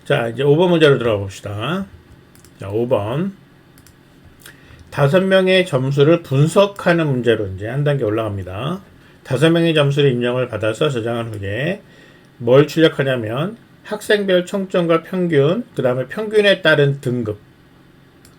자, 이제 5번 문제로 들어가 봅시다. 자, 5번. 5명의 점수를 분석하는 문제로 이제 한 단계 올라갑니다. 5명의 점수를 입력을 받아서 저장한 후에 뭘 출력하냐면 학생별 총점과 평균, 그 다음에 평균에 따른 등급,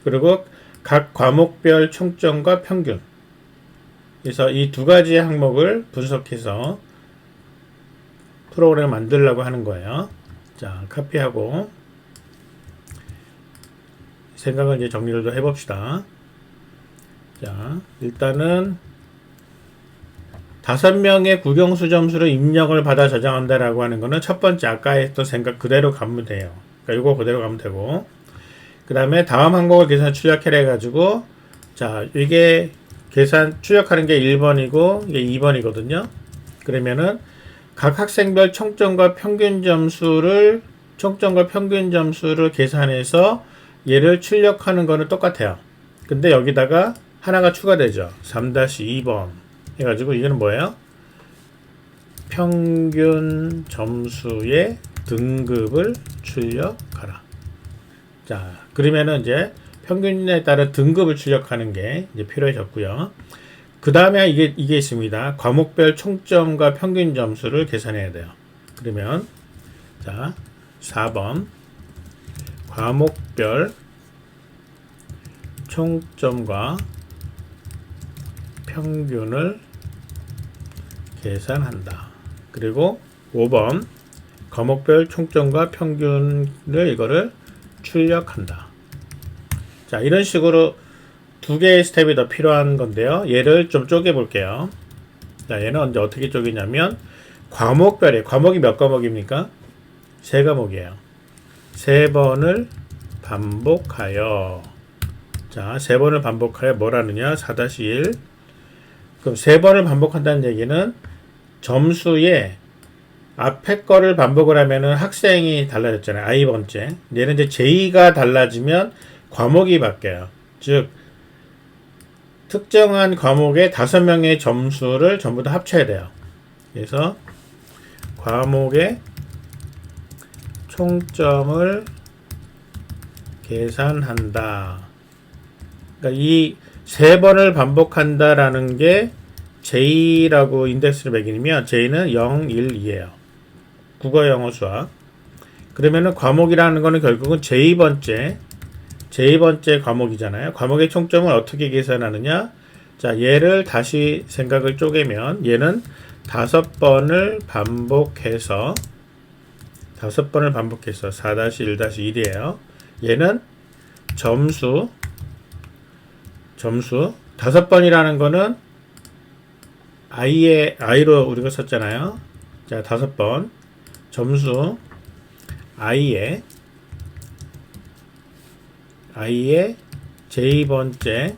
그리고 각 과목별 총점과 평균. 그래서 이 두 가지 항목을 분석해서 프로그램을 만들려고 하는 거예요. 자, 카피하고 생각을 이제 정리를 좀 해봅시다. 자, 일단은 5명의 국영수 점수를 입력을 받아 저장한다라고 하는 거는 첫 번째 아까 했던 생각 그대로 가면 돼요. 그러니까 이거 그대로 가면 되고, 그 다음에 다음 항목을 계산 출력해라 해가지고, 자, 이게 계산 출력하는 게 1번이고 이게 2번이거든요. 그러면은 각 학생별 총점과 평균 점수를 계산해서 얘를 출력하는 거는 똑같아요. 근데 여기다가 하나가 추가되죠. 3-2번 해가지고 이거는 뭐예요? 평균 점수의 등급을 출력하라. 자, 그러면은 이제 평균에 따른 등급을 출력하는 게 이제 필요해졌고요. 그 다음에 이게 있습니다. 과목별 총점과 평균 점수를 계산해야 돼요. 그러면 자, 4번 과목별 총점과 평균을 계산한다. 그리고 5번 과목별 총점과 평균을 이거를 출력한다. 자, 이런 식으로 두 개의 스텝이 더 필요한 건데요. 얘를 좀 쪼개 볼게요. 자, 얘는 언제 어떻게 쪼개냐면 과목별에 과목이 몇 과목입니까? 3과목이에요. 3번을 반복하여, 자, 3번을 반복하여 뭐라느냐? 4-1. 그럼 3번을 반복한다는 얘기는 점수에 앞에 거를 반복을 하면은 학생이 달라졌잖아요. I번째. 얘는 이제 J가 달라지면 과목이 바뀌어요. 즉, 특정한 과목의 5명의 점수를 전부 다 합쳐야 돼요. 그래서 과목의 총점을 계산한다. 그러니까 이 3번을 반복한다라는 게 J라고 인덱스를 매기면 J는 0, 1, 2예요. 국어, 영어, 수학. 그러면은 과목이라는 거는 결국은 J번째 과목이잖아요. 과목의 총점을 어떻게 계산하느냐? 자, 얘를 다시 생각을 쪼개면 얘는 5번을 반복해서 4-1-1이에요. 얘는 점수 5번이라는 거는 I로 우리가 썼잖아요. 자, 5번 점수 I의 J번째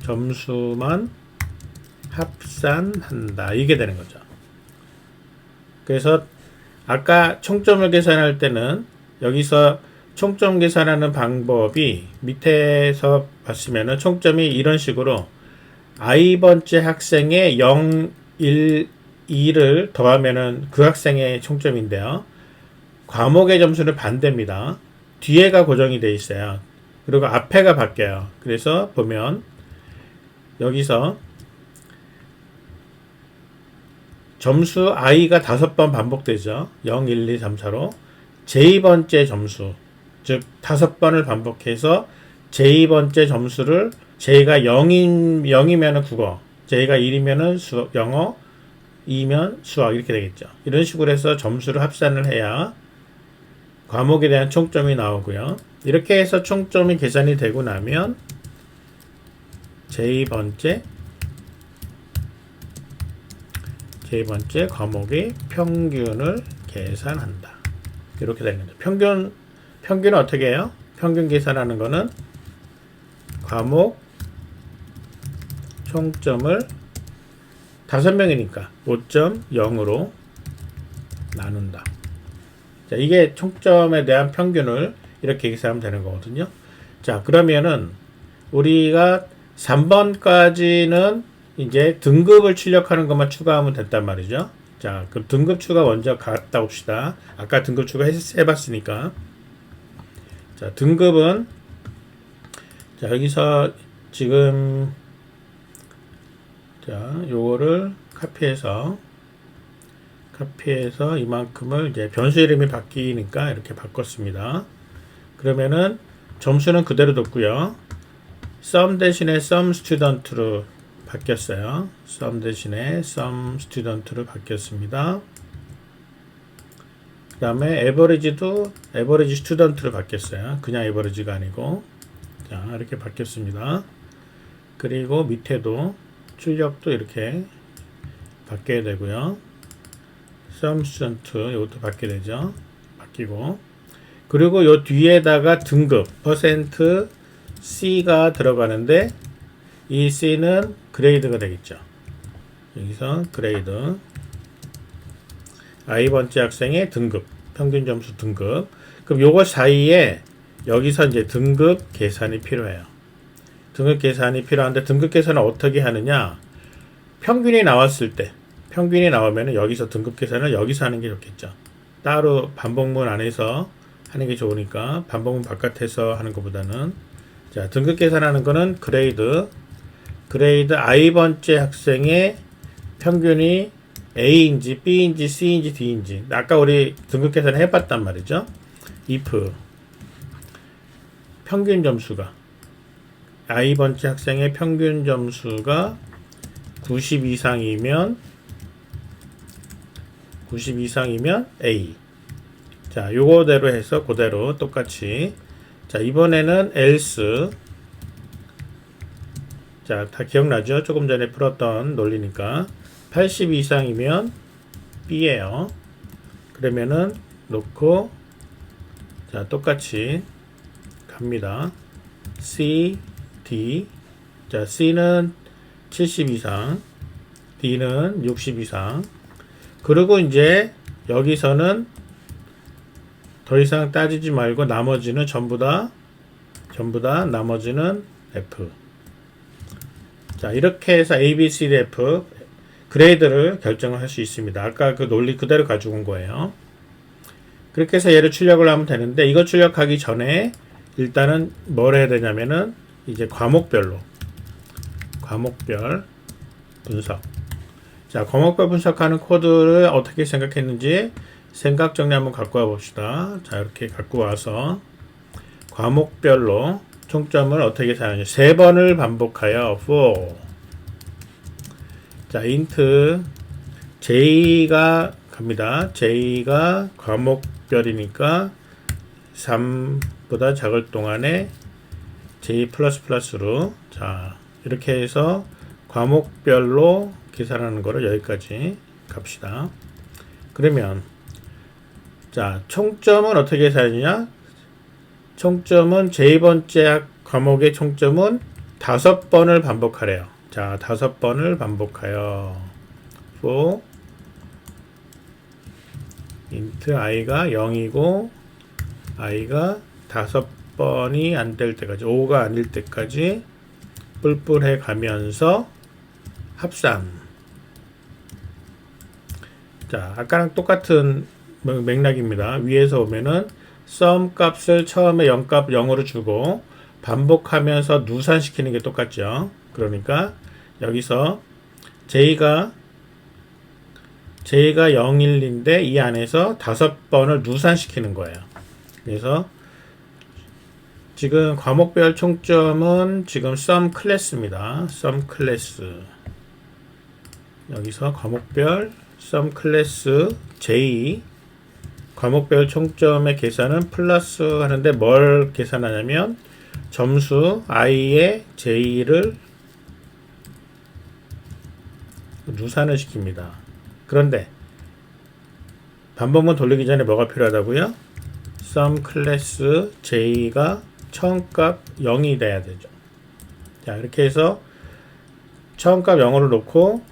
점수만 합산한다. 이게 되는 거죠. 그래서 아까 총점을 계산할 때는 여기서 총점 계산하는 방법이 밑에서 봤으면은 총점이 이런 식으로 I번째 학생의 0, 1, 2를 더하면은 그 학생의 총점인데요. 과목의 점수는 반대입니다. 뒤에가 고정이 되어 있어요. 그리고 앞에가 바뀌어요. 그래서 보면 여기서 점수 I가 5번 반복되죠. 0, 1, 2, 3, 4로 J번째 점수, 즉 5번을 반복해서 J번째 점수를 J가 0이면 국어, J가 1이면 영어, 2면 수학 이렇게 되겠죠. 이런 식으로 해서 점수를 합산을 해야 과목에 대한 총점이 나오고요. 이렇게 해서 총점이 계산이 되고 나면 J번째 과목의 평균을 계산한다. 이렇게 되는 거죠. 평균은 어떻게 해요? 평균 계산하는 거는 과목 총점을 5명이니까 5.0으로 나눈다. 자, 이게 총점에 대한 평균을 이렇게 계산하면 되는 거거든요. 자, 그러면은 우리가 3번까지는 이제 등급을 출력하는 것만 추가하면 됐단 말이죠. 자, 그럼 등급추가 먼저 갔다 옵시다. 아까 등급추가 해봤으니까. 자, 등급은, 자, 여기서 지금, 자, 요거를 카피해서 이만큼을 이제 변수 이름이 바뀌니까 이렇게 바꿨습니다. 그러면은 점수는 그대로 뒀고요. sum 대신에 sum student로 바뀌었어요. sum 대신에 sum student로 바뀌었습니다. 그 다음에 average도 average student로 바뀌었어요. 그냥 average가 아니고. 자, 이렇게 바뀌었습니다. 그리고 밑에도 출력도 이렇게 바뀌어야 되고요. sum student 이것도 바뀌게 되죠. 바뀌고. 그리고 요 뒤에다가 등급 %C가 들어가는데 이 C는 그레이드가 되겠죠. 여기서 그레이드 I번째 학생의 등급 평균 점수 등급. 그럼 요거 사이에 여기서 이제 등급 계산이 필요해요. 등급 계산이 필요한데 등급 계산을 어떻게 하느냐? 평균이 나왔을 때 평균이 나오면 여기서 등급 계산을 여기서 하는 게 좋겠죠. 따로 반복문 안에서 하는 게 좋으니까 반복문 바깥에서 하는 것보다는. 자, 등급 계산하는 거는 그레이드 I번째 학생의 평균이 A인지 B인지 C인지 D인지 아까 우리 등급 계산을 해봤단 말이죠. if 평균 점수가 I번째 학생의 평균 점수가 90 이상이면 A. 자, 요거대로 해서 그대로 똑같이. 자, 이번에는 else. 자, 다 기억나죠? 조금 전에 풀었던 논리니까. 80 이상이면 B예요. 그러면은 놓고 자, 똑같이 갑니다. C, D. 자, C는 70 이상, D는 60 이상. 그리고 이제 여기서는 더 이상 따지지 말고 나머지는 전부 다 나머지는 F. 자, 이렇게 해서 A, B, C, D, F 그레이드를 결정을 할 수 있습니다. 아까 그 논리 그대로 가지고 온 거예요. 그렇게 해서 얘를 출력을 하면 되는데 이거 출력하기 전에 일단은 뭘 해야 되냐면은 이제 과목별 분석. 자, 과목별 분석하는 코드를 어떻게 생각했는지 생각 정리 한번 갖고 와 봅시다. 자, 이렇게 갖고 와서 과목별로 총점을 어떻게 사용하냐. 3번을 반복하여 for. 자, int j가 갑니다. j가 과목별이니까 3보다 작을 동안에 j++로 자, 이렇게 해서 과목별로 계산하는 거를 여기까지 갑시다. 그러면 자, 총점은 어떻게 계산하느냐? 총점은 J번째 과목의 총점은 5번을 반복하래요. 자, 5번을 반복하여 for int i가 0이고 i가 5번이 안 될 때까지 5가 아닐 때까지 뿔뿔해 가면서 합산. 자, 아까랑 똑같은 맥락입니다. 위에서 오면은 sum 값을 처음에 0값 0으로 주고 반복하면서 누산시키는 게 똑같죠. 그러니까 여기서 j가 0일인데 이 안에서 5번을 누산시키는 거예요. 그래서 지금 과목별 총점은 지금 sum 클래스입니다. sum 클래스. 여기서 과목별 sum 클래스 j 과목별 총점의 계산은 플러스 하는데 뭘 계산하냐면 점수 i의 j를 누산을 시킵니다. 그런데 반복문 돌리기 전에 뭐가 필요하다고요? sum 클래스 j가 처음값 0이 돼야 되죠. 자, 이렇게 해서 처음값 0으로 놓고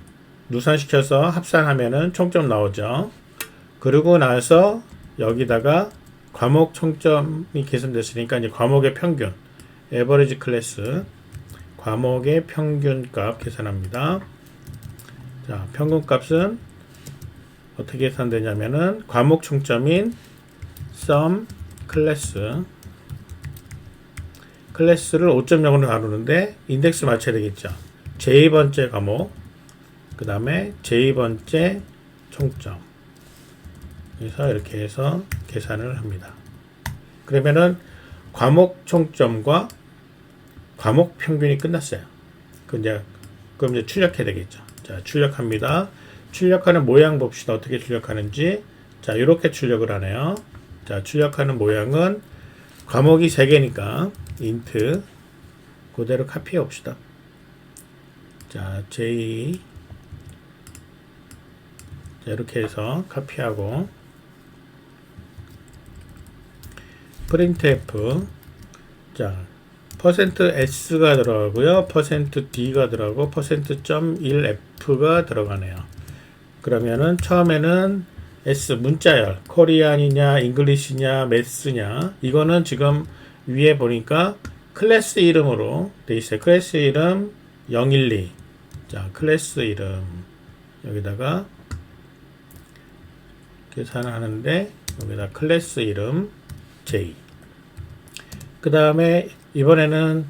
누산시켜서 합산하면은 총점 나오죠. 그리고 나서 여기다가 과목 총점이 계산됐으니까 이제 과목의 평균 average 클래스 과목의 평균값 계산합니다. 자, 평균값은 어떻게 계산되냐면은 과목 총점인 sum 클래스를 5.0으로 다루는데 인덱스 맞춰야 되겠죠. j 번째 과목, 그 다음에 j 번째 총점. 그래서 이렇게 해서 계산을 합니다. 그러면은 과목 총점과 과목 평균이 끝났어요. 그럼 이제 출력해야 되겠죠. 자, 출력합니다. 출력하는 모양 봅시다. 어떻게 출력하는지. 자, 이렇게 출력을 하네요. 자, 출력하는 모양은 과목이 3개니까 int 그대로 카피해 봅시다. 자, j 자, 이렇게 해서 카피하고 printf 자, %s가 들어가고요. %d가 들어가고 %.1f가 들어가네요. 그러면은 처음에는 S 문자열 코리안이냐 잉글리시냐 매스냐 이거는 지금 위에 보니까 클래스 이름으로 돼 있어요. 클래스 이름 012 자, 클래스 이름 여기다가 계산을 하는데 여기다 클래스 이름 J 그 다음에 이번에는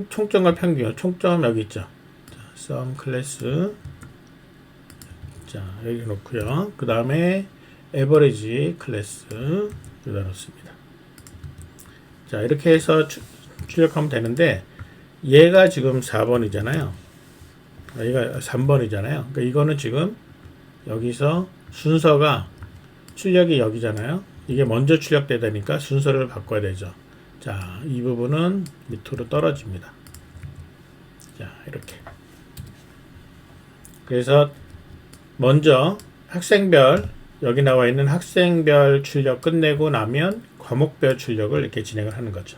총점과 평균 총점 여기 있죠. 자, sum 클래스 자, 여기 놓고요. 그 다음에 average 클래스 여기다 놓습니다. 자, 이렇게 해서 출력하면 되는데 얘가 지금 4번이잖아요. 얘가 3번이잖아요. 그러니까 이거는 지금 여기서 순서가 출력이 여기잖아요. 이게 먼저 출력돼야 되니까 순서를 바꿔야 되죠. 자, 이 부분은 밑으로 떨어집니다. 자, 이렇게. 그래서 먼저 학생별 여기 나와 있는 학생별 출력 끝내고 나면 과목별 출력을 이렇게 진행을 하는 거죠.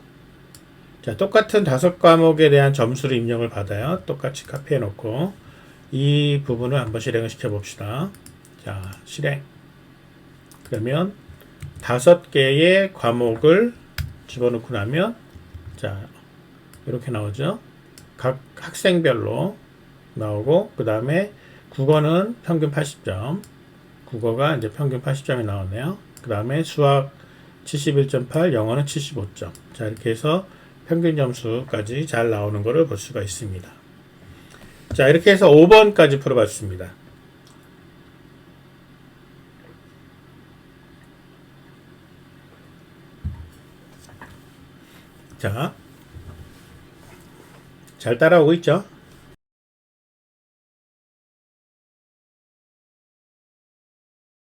자, 똑같은 5과목에 대한 점수를 입력을 받아요. 똑같이 카피해 놓고 이 부분을 한번 실행을 시켜 봅시다. 자, 실행. 그러면 5개의 과목을 집어넣고 나면 자, 이렇게 나오죠. 각 학생별로 나오고 그 다음에 국어는 평균 80점 국어가 이제 평균 80점이 나오네요. 그 다음에 수학 71.8 영어는 75점 자, 이렇게 해서 평균 점수까지 잘 나오는 것을 볼 수가 있습니다. 자, 이렇게 해서 5번까지 풀어봤습니다. 자, 잘 따라오고 있죠?